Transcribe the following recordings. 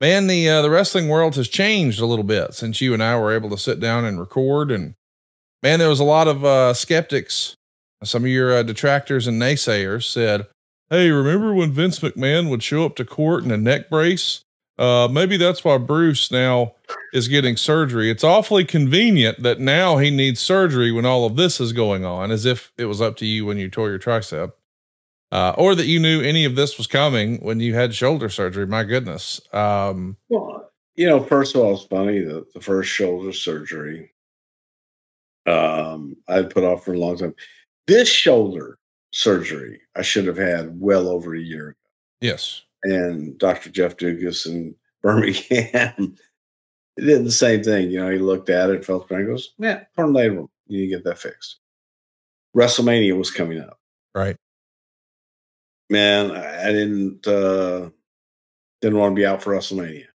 Man, the wrestling world has changed a little bit since you and I were able to sit down and record. And man, there was a lot of skeptics. Some of your detractors and naysayers said, "Hey, remember when Vince McMahon would show up to court in a neck brace? Maybe that's why Bruce now is getting surgery. It's awfully convenient that now he needs surgery when all of this is going on," as if it was up to you when you tore your tricep. Or that you knew any of this was coming when you had shoulder surgery. My goodness. Well, first of all, it's funny that the first shoulder surgery I put off for a long time. This shoulder surgery I should have had well over a year ago. Yes. And Dr. Jeff Dugas in Birmingham did the same thing. He looked at it, felt the pain, goes, "Yeah, torn labrum. You need to get that fixed." WrestleMania was coming up. Right. Man, I didn't want to be out for WrestleMania.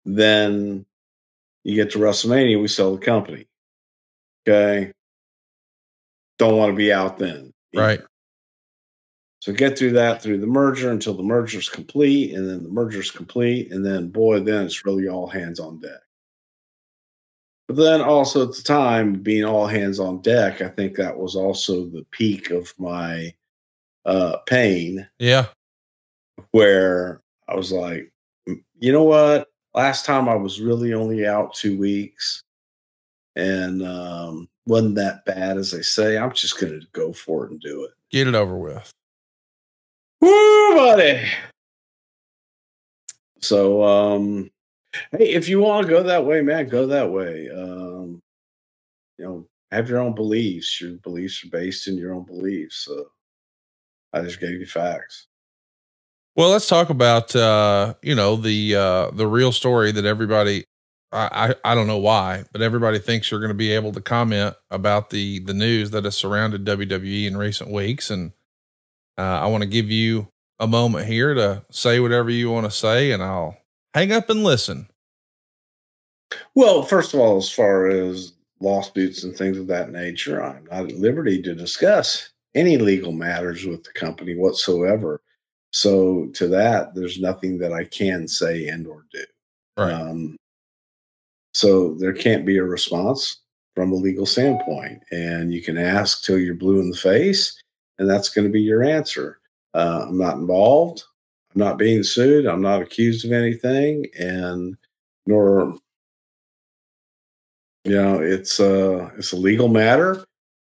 Then you get to WrestleMania, we sell the company. Okay. Don't want to be out then. Right. So get through the merger until the merger's complete, and then the merger's complete, and then then it's really all hands on deck. But then also at the time, being all hands on deck, I think that was also the peak of my pain. Yeah. Where I was like, you know what? Last time I was really only out 2 weeks and wasn't that bad as they say. I'm just going to go for it and do it. Get it over with. Woo, buddy. So, hey, if you want to go that way, man, go that way. Have your own beliefs. Your beliefs are based in your own beliefs. So I just gave you facts. Well, let's talk about, the real story that everybody, I don't know why, but everybody thinks you're going to be able to comment about the news that has surrounded WWE in recent weeks. And, I want to give you a moment here to say whatever you want to say, and I'll hang up and listen. Well, first of all, as far as lawsuits and things of that nature, I'm not at liberty to discuss any legal matters with the company whatsoever. So to that, there's nothing that I can say and or do. Right. So there can't be a response from a legal standpoint, and you can ask till you're blue in the face, and that's going to be your answer. I'm not involved. I'm not being sued. I'm not accused of anything, and nor, it's a legal matter.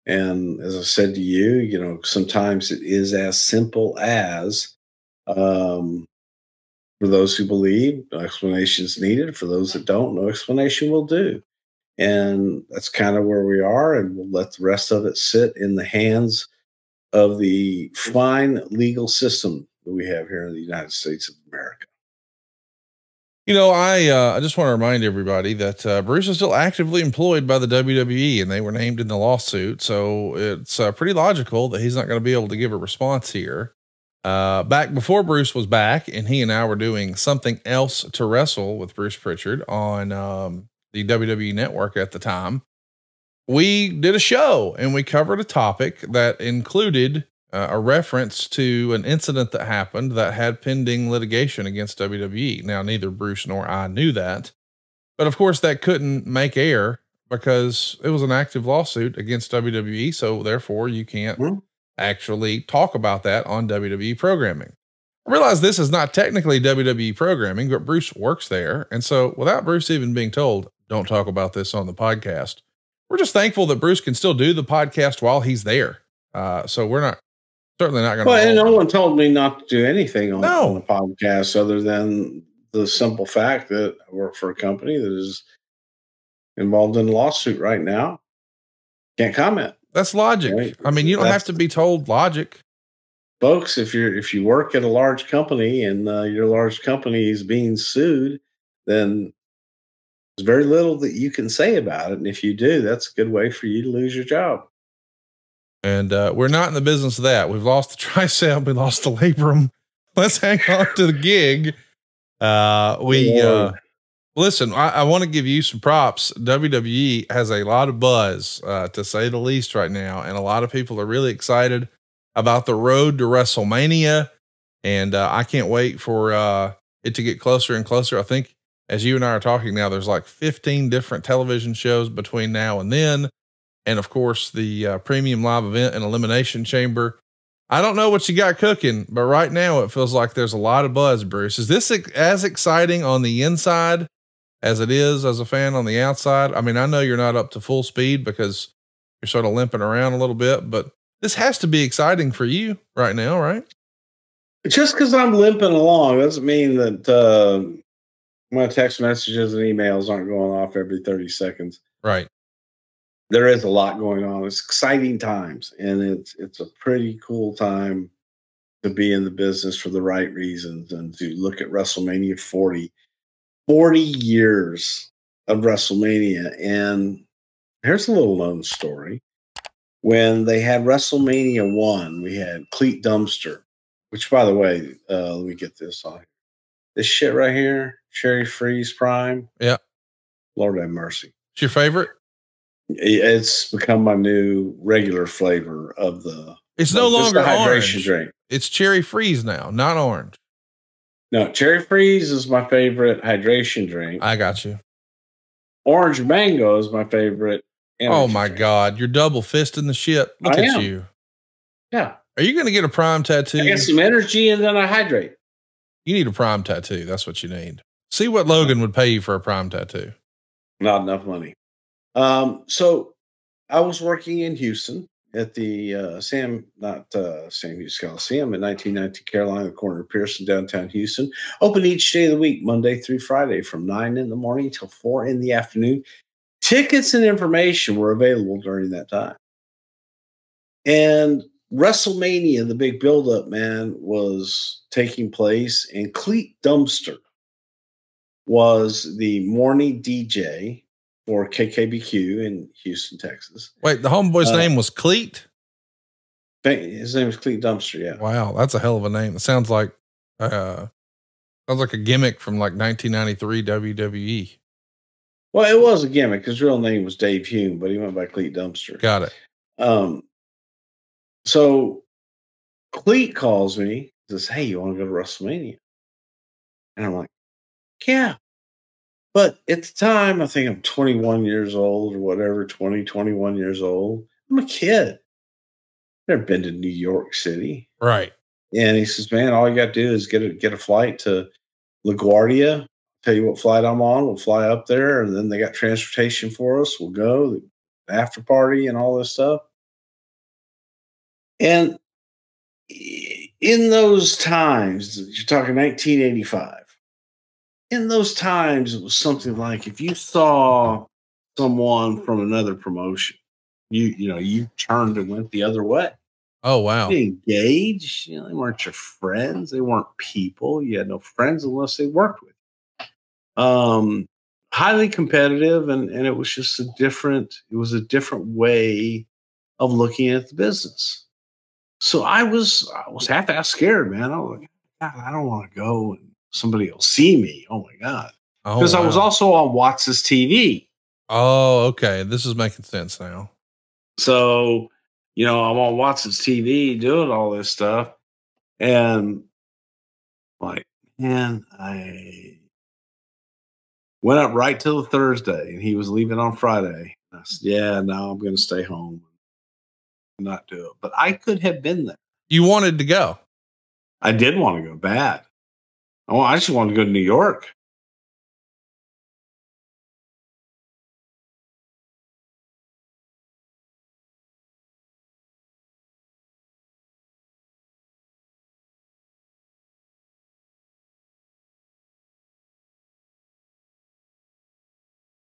And as I said to you, sometimes it is as simple as, for those who believe, no explanation is needed. For those that don't, no explanation will do. And that's kind of where we are. And we'll let the rest of it sit in the hands of the fine legal system that we have here in the United States of America. I just want to remind everybody that Bruce is still actively employed by the WWE, and they were named in the lawsuit. So it's pretty logical that he's not going to be able to give a response here. Back before Bruce was back, and he and I were doing something else to wrestle with Bruce Prichard on the WWE network at the time, we did a show and we covered a topic that included a reference to an incident that happened that had pending litigation against WWE. Now, neither Bruce nor I knew that, but of course that couldn't make air because it was an active lawsuit against WWE. So therefore you can't actually talk about that on WWE programming. I realize this is not technically WWE programming, but Bruce works there. And so without Bruce even being told, don't talk about this on the podcast, we're just thankful that Bruce can still do the podcast while he's there. So we're certainly not going to. Well, and no one told me not to do anything on the podcast other than the simple fact that I work for a company that is involved in a lawsuit right now. Can't comment. That's logic. Right? I mean, you don't have to be told logic. Folks, if you work at a large company and your large company is being sued, then there's very little that you can say about it. And if you do, that's a good way for you to lose your job. And we're not in the business of that. We've lost the tricep. We lost the labrum. Let's hang on to the gig. Listen, I want to give you some props. WWE has a lot of buzz, to say the least right now. And a lot of people are really excited about the road to WrestleMania. And I can't wait for it to get closer and closer. I think as you and I are talking now, there's like 15 different television shows between now and then. And of course the premium live event and elimination chamber. I don't know what you got cooking, but right now it feels like there's a lot of buzz, Bruce. Is this as exciting on the inside as it is as a fan on the outside? I mean, I know you're not up to full speed because you're sort of limping around a little bit, but this has to be exciting for you right now, right? Just because I'm limping along doesn't mean that my text messages and emails aren't going off every 30 seconds. Right. There is a lot going on. It's exciting times, and it's a pretty cool time to be in the business for the right reasons and to look at WrestleMania 40 years of WrestleMania. And here's a little known story. When they had WrestleMania 1, we had Cleat Dumpster, which, by the way, let me get this on. This shit right here, Cherry Freeze Prime. Yeah. Lord have mercy. It's your favorite? It's become my new regular flavor of the. It's no longer hydration orange. Drink. It's Cherry Freeze now, not orange. No, Cherry Freeze is my favorite hydration drink. I got you. Orange Mango is my favorite. Oh my God. You're double fisting the shit. Look at you. Yeah. Are you going to get a Prime tattoo? I get some energy and then I hydrate. You need a Prime tattoo. That's what you need. See what Logan would pay you for a Prime tattoo. Not enough money. So I was working in Houston at the Sam Houston Coliseum in 1919 Carolina, the corner of Pearson, downtown Houston. Open each day of the week, Monday through Friday, from 9 in the morning till 4 in the afternoon. Tickets and information were available during that time. And WrestleMania, the big buildup, man, was taking place, and Cleat Dumpster was the morning DJ for KKBQ in Houston, Texas. Wait, the homeboy's name was Cleat? His name was Cleat Dumpster, yeah. Wow, that's a hell of a name. It sounds like a gimmick from like 1993 WWE. Well, it was a gimmick. His real name was Dave Hume, but he went by Cleat Dumpster. Got it. So Cleat calls me, says, "Hey, you want to go to WrestleMania?" And I'm like, "Yeah." But at the time, I think I'm 21 years old or whatever, 21 years old. I'm a kid. Never been to New York City. Right. And he says, "Man, all you got to do is get a flight to LaGuardia. Tell you what flight I'm on. We'll fly up there, and then they got transportation for us. We'll go, the after party and all this stuff." And in those times, you're talking 1985. In those times, it was something like if you saw someone from another promotion, you turned and went the other way. Oh, wow. You didn't engage. They weren't your friends. They weren't people. You had no friends unless they worked with you. Highly competitive, and it was just a different way of looking at the business. So I was half-ass scared, man. I was like, God, I don't want to go and somebody will see me. Oh my God. Because I was also on Watts' TV. Oh, okay. This is making sense now. So, I'm on Watts' TV doing all this stuff. And like, man, I went up right till Thursday, and he was leaving on Friday. I said, "Yeah, no, I'm going to stay home and not do it." But I could have been there. You wanted to go. I did want to go bad. I just wanted to go to New York.